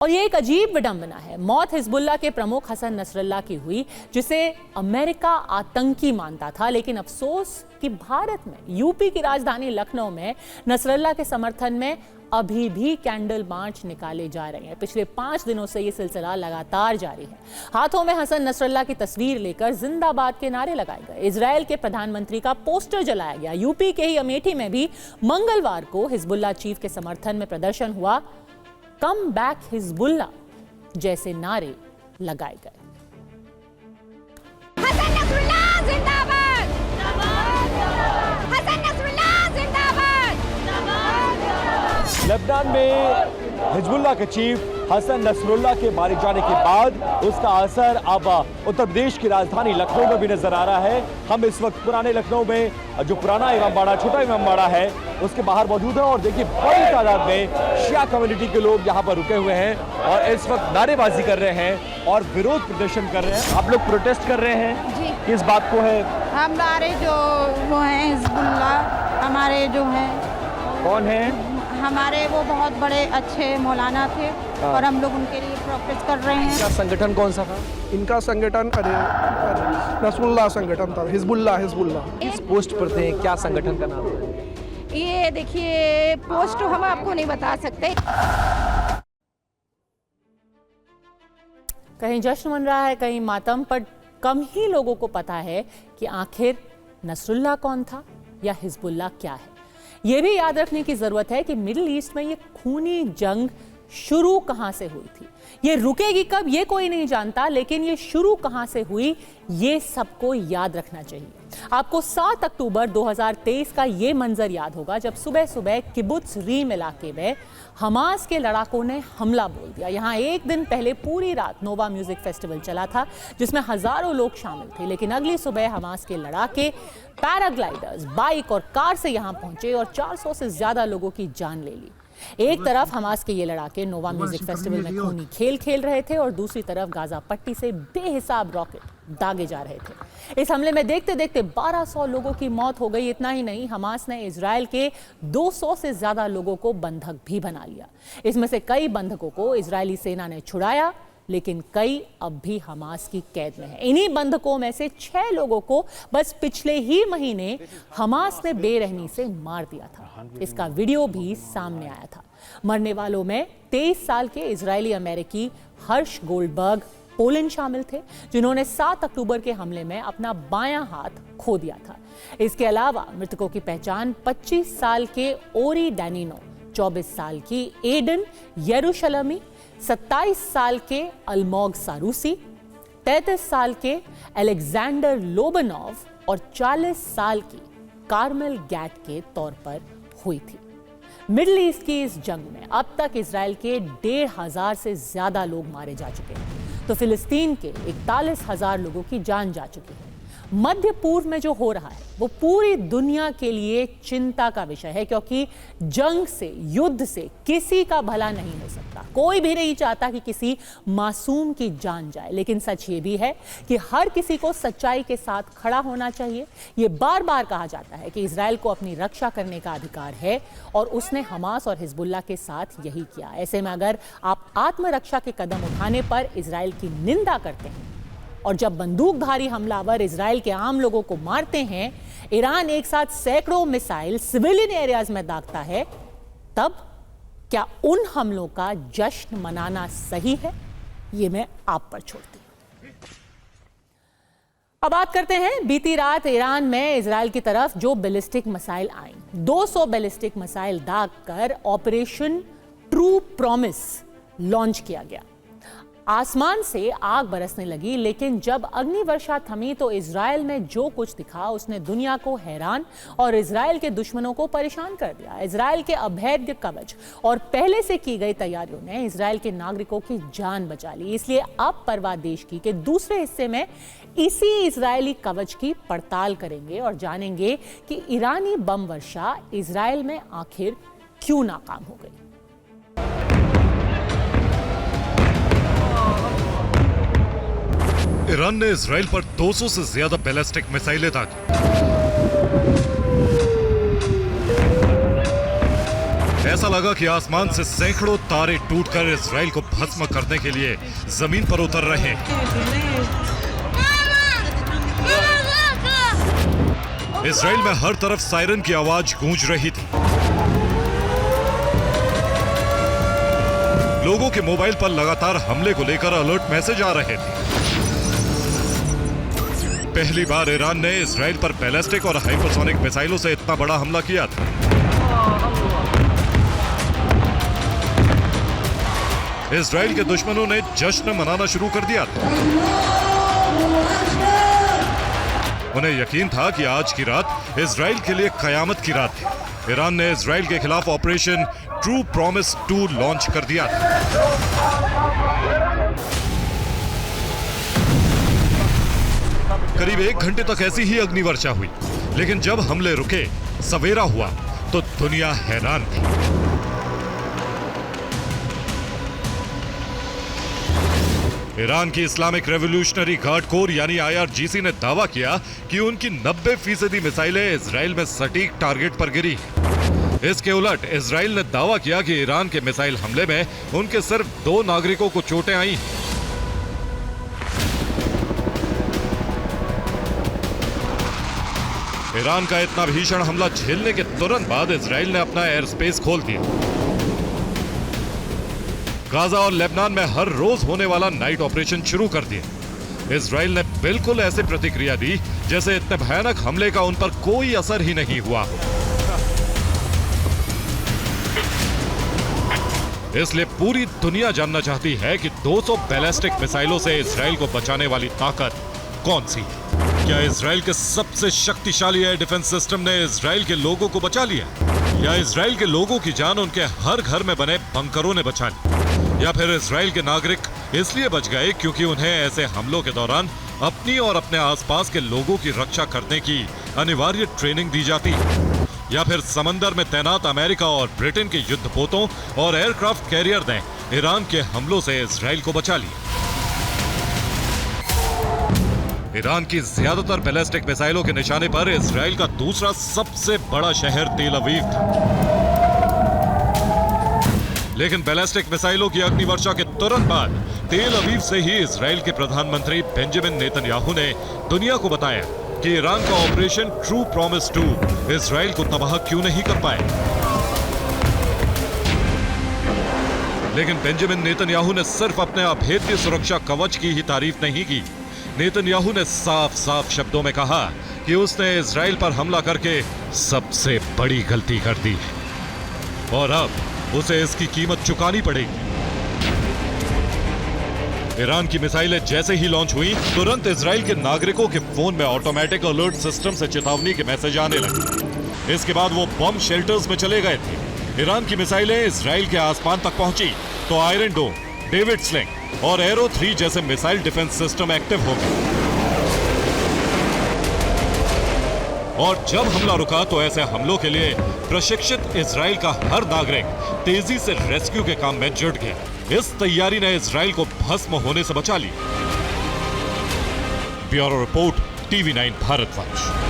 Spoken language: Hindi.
और ये एक अजीब विडंबना है। मौत हिजबुल्लाह के प्रमुख हसन नसरल्लाह की हुई, जिसे अमेरिका आतंकी मानता था, लेकिन अफसोस कि भारत में यूपी की राजधानी लखनऊ में नसरल्लाह के समर्थन में अभी भी कैंडल मार्च निकाले जा रहे हैं। पिछले 5 दिनों से ये सिलसिला लगातार जारी है। हाथों में हसन नसरल्लाह की तस्वीर लेकर जिंदाबाद के नारे लगाए गए। इजरायल के प्रधानमंत्री का पोस्टर जलाया गया। यूपी के ही अमेठी में भी मंगलवार को हिजबुल्लाह चीफ के समर्थन में प्रदर्शन हुआ। कम बैक हिजबुल्लाह जैसे नारे लगाए गए। हसन नसरुल्लाह जिंदाबाद! हसन नसरुल्लाह जिंदाबाद! लेबनान में हिजबुल्लाह के चीफ हसन नसरुल्लाह के मारे जाने के बाद उसका असर अब उत्तर प्रदेश की राजधानी लखनऊ में भी नजर आ रहा है। हम इस वक्त पुराने लखनऊ में, जो पुराना इमामबाड़ा, छोटा इमामबाड़ा है, उसके बाहर मौजूद है और देखिए बड़ी तादाद में शिया कम्युनिटी के लोग यहाँ पर रुके हुए हैं और इस वक्त नारेबाजी कर रहे हैं और विरोध प्रदर्शन कर रहे हैं। आप लोग प्रोटेस्ट कर रहे हैं जी। किस बात को है? हमारे जो वो हैं हिजबुल्लाह, हमारे जो हैं, कौन है? हमारे वो बहुत बड़े अच्छे मौलाना थे और हम लोग उनके लिए प्रोटेस्ट कर रहे हैं। क्या संगठन कौन सा था? इनका संगठन अरे नसरुल्लाह संगठन था। हिजबुल्लाह किस पोस्ट पर थे? क्या संगठन का नाम है? ये देखिए पोस्ट हम आपको नहीं बता सकते। कहीं जश्न मन रहा है, कहीं मातम, पर कम ही लोगों को पता है कि आखिर नसरुल्लाह कौन था या हिजबुल्लाह क्या है। यह भी याद रखने की जरूरत है कि मिडिल ईस्ट में ये खूनी जंग शुरू कहां से हुई थी। ये रुकेगी कब, ये कोई नहीं जानता, लेकिन ये शुरू कहां से हुई ये सबको याद रखना चाहिए। आपको 7 अक्टूबर 2023 का ये मंजर याद होगा जब सुबह सुबह किबुत्ज रीम इलाके में हमास के लड़ाकों ने हमला बोल दिया। यहाँ एक दिन पहले पूरी रात नोवा म्यूजिक फेस्टिवल चला था जिसमें हजारों लोग शामिल थे, लेकिन अगली सुबह हमास के लड़ाके पैराग्लाइडर्स, बाइक और कार से यहाँ पहुंचे और 400 से ज्यादा लोगों की जान ले ली। एक तरफ हमास के ये लड़ाके नोवा म्यूजिक फेस्टिवल में खूनी खेल खेल रहे थे और दूसरी तरफ गाजा पट्टी से बेहिसाब रॉकेट दागे जा रहे थे। इस हमले में देखते देखते 1200 लोगों की मौत हो गई। इतना ही नहीं, हमास ने इजराइल के 200 से ज्यादा लोगों को बंधक भी बना लिया। इसमें से कई बंधकों को इजरायली सेना ने छुड़ाया, लेकिन कई अब भी हमास की कैद में है। इन्हीं बंधकों में से 6 लोगों को बस पिछले ही महीने हमास ने बेरहमी से मार दिया था। इसका वीडियो भी सामने आया था। मरने वालों में 23 साल के इजरायली अमेरिकी हर्ष गोल्डबर्ग पोलैंड शामिल थे, जिन्होंने 7 अक्टूबर के हमले में अपना बायां हाथ खो दिया था। इसके अलावा मृतकों की पहचान 25 साल के ओरी डैनिनो, 24 साल की एडन यरूशलमी, 27 साल के अल्मोग सारूसी, 33 साल के अलेक्जेंडर लोबनोव और 40 साल की कार्मेल गैट के तौर पर हुई थी। मिडिल ईस्ट की इस जंग में अब तक इजराइल के 1,500 से ज्यादा लोग मारे जा चुके हैं, तो फिलिस्तीन के 41,000 लोगों की जान जा चुकी है। मध्य पूर्व में जो हो रहा है वो पूरी दुनिया के लिए चिंता का विषय है, क्योंकि जंग से, युद्ध से किसी का भला नहीं हो सकता। कोई भी नहीं चाहता कि किसी मासूम की जान जाए, लेकिन सच ये भी है कि हर किसी को सच्चाई के साथ खड़ा होना चाहिए। ये बार बार कहा जाता है कि इजराइल को अपनी रक्षा करने का अधिकार है और उसने हमास और हिजबुल्लाह के साथ यही किया। ऐसे में अगर आप आत्मरक्षा के कदम उठाने पर इजराइल की निंदा करते हैं और जब बंदूकधारी हमलावर इजराइल के आम लोगों को मारते हैं, ईरान एक साथ सैकड़ों मिसाइल सिविलियन एरियाज में दागता है, तब क्या उन हमलों का जश्न मनाना सही है? ये मैं आप पर छोड़ती हूं। अब बात करते हैं बीती रात ईरान में इजराइल की तरफ जो बैलिस्टिक मिसाइल आई। 200 बैलिस्टिक मिसाइल दागकर ऑपरेशन ट्रू प्रॉमिस लॉन्च किया गया। आसमान से आग बरसने लगी, लेकिन जब अग्नि वर्षा थमी तो इजराइल में जो कुछ दिखा उसने दुनिया को हैरान और इजराइल के दुश्मनों को परेशान कर दिया। इजराइल के अभेद्य कवच और पहले से की गई तैयारियों ने इजराइल के नागरिकों की जान बचा ली। इसलिए अब परवाह देश की के दूसरे हिस्से में इसी इजरायली कवच की पड़ताल करेंगे और जानेंगे कि ईरानी बम वर्षा इजराइल में आखिर क्यों नाकाम हो गई। ईरान ने इजराइल पर 200 से ज्यादा बैलिस्टिक मिसाइलें दागी। ऐसा लगा कि आसमान से सैकड़ों तारे टूटकर इजराइल को भस्म करने के लिए जमीन पर उतर रहे हैं। इजराइल में हर तरफ सायरन की आवाज गूंज रही थी। लोगों के मोबाइल पर लगातार हमले को लेकर अलर्ट मैसेज आ रहे थे। पहली बार ईरान ने इजराइल पर बैलिस्टिक और हाइपरसोनिक मिसाइलों से इतना बड़ा हमला किया था। इजराइल के दुश्मनों ने जश्न मनाना शुरू कर दिया था। उन्हें यकीन था कि आज की रात इजराइल के लिए कयामत की रात है। ईरान ने इजराइल के खिलाफ ऑपरेशन ट्रू प्रॉमिस 2 लॉन्च कर दिया था। करीब 1 घंटे तक ऐसी ही अग्निवर्षा हुई, लेकिन जब हमले रुके, सवेरा हुआ तो दुनिया हैरान थी। ईरान की इस्लामिक रेवोल्यूशनरी गार्ड कोर यानी IRGC ने दावा किया कि उनकी 90% मिसाइलें इजराइल में सटीक टारगेट पर गिरी। इसके उलट इजराइल ने दावा किया कि ईरान के मिसाइल हमले में उनके सिर्फ 2 नागरिकों को चोटें आई। ईरान का इतना भीषण हमला झेलने के तुरंत बाद इजराइल ने अपना एयर स्पेस खोल दिया। गाजा और लेबनान में हर रोज होने वाला नाइट ऑपरेशन शुरू कर दिया। इजराइल ने बिल्कुल ऐसी प्रतिक्रिया दी जैसे इतने भयानक हमले का उन पर कोई असर ही नहीं हुआ। इसलिए पूरी दुनिया जानना चाहती है कि 200 बैलिस्टिक मिसाइलों से इजराइल को बचाने वाली ताकत कौन सी? क्या इजराइल के सबसे शक्तिशाली एयर डिफेंस सिस्टम ने इजराइल के लोगों को बचा लिया, या इजराइल के लोगों की जान उनके हर घर में बने बंकरों ने बचा ली, या फिर इजराइल के नागरिक इसलिए बच गए क्योंकि उन्हें ऐसे हमलों के दौरान अपनी और अपने आसपास के लोगों की रक्षा करने की अनिवार्य ट्रेनिंग दी जाती है, या फिर समंदर में तैनात अमेरिका और ब्रिटेन के युद्धपोतों और एयरक्राफ्ट कैरियर ने ईरान के हमलों से इजराइल को बचा लिया। ईरान की ज्यादातर बैलिस्टिक मिसाइलों के निशाने पर इजराइल का दूसरा सबसे बड़ा शहर तेल अवीव था। लेकिन बैलिस्टिक मिसाइलों की अग्निवर्षा के तुरंत बाद तेल अवीव से ही इजराइल के प्रधानमंत्री बेंजामिन नेतन्याहू ने दुनिया को बताया कि ईरान का ऑपरेशन ट्रू प्रॉमिस 2 इजराइल को तबाह क्यों नहीं कर पाए। लेकिन बेंजामिन नेतन्याहू ने सिर्फ अपने अभेद्य सुरक्षा कवच की ही तारीफ नहीं की। नेतन्याहू ने साफ साफ शब्दों में कहा कि उसने इजराइल पर हमला करके सबसे बड़ी गलती कर दी है और अब उसे इसकी कीमत चुकानी पड़ेगी। ईरान की मिसाइलें जैसे ही लॉन्च हुई, तुरंत इजराइल के नागरिकों के फोन में ऑटोमेटिक अलर्ट सिस्टम से चेतावनी के मैसेज आने लगे। इसके बाद वो बम शेल्टर्स में चले गए थे। ईरान की मिसाइलें इजराइल के आसमान तक पहुंची तो आयरन डोम, डेविड स्लिंग और एरो 3 जैसे मिसाइल डिफेंस सिस्टम एक्टिव हो गए। और जब हमला रुका तो ऐसे हमलों के लिए प्रशिक्षित इजराइल का हर नागरिक तेजी से रेस्क्यू के काम में जुट गया। इस तैयारी ने इजराइल को भस्म होने से बचा लिया। Bureau report, TV9 भारतवंश।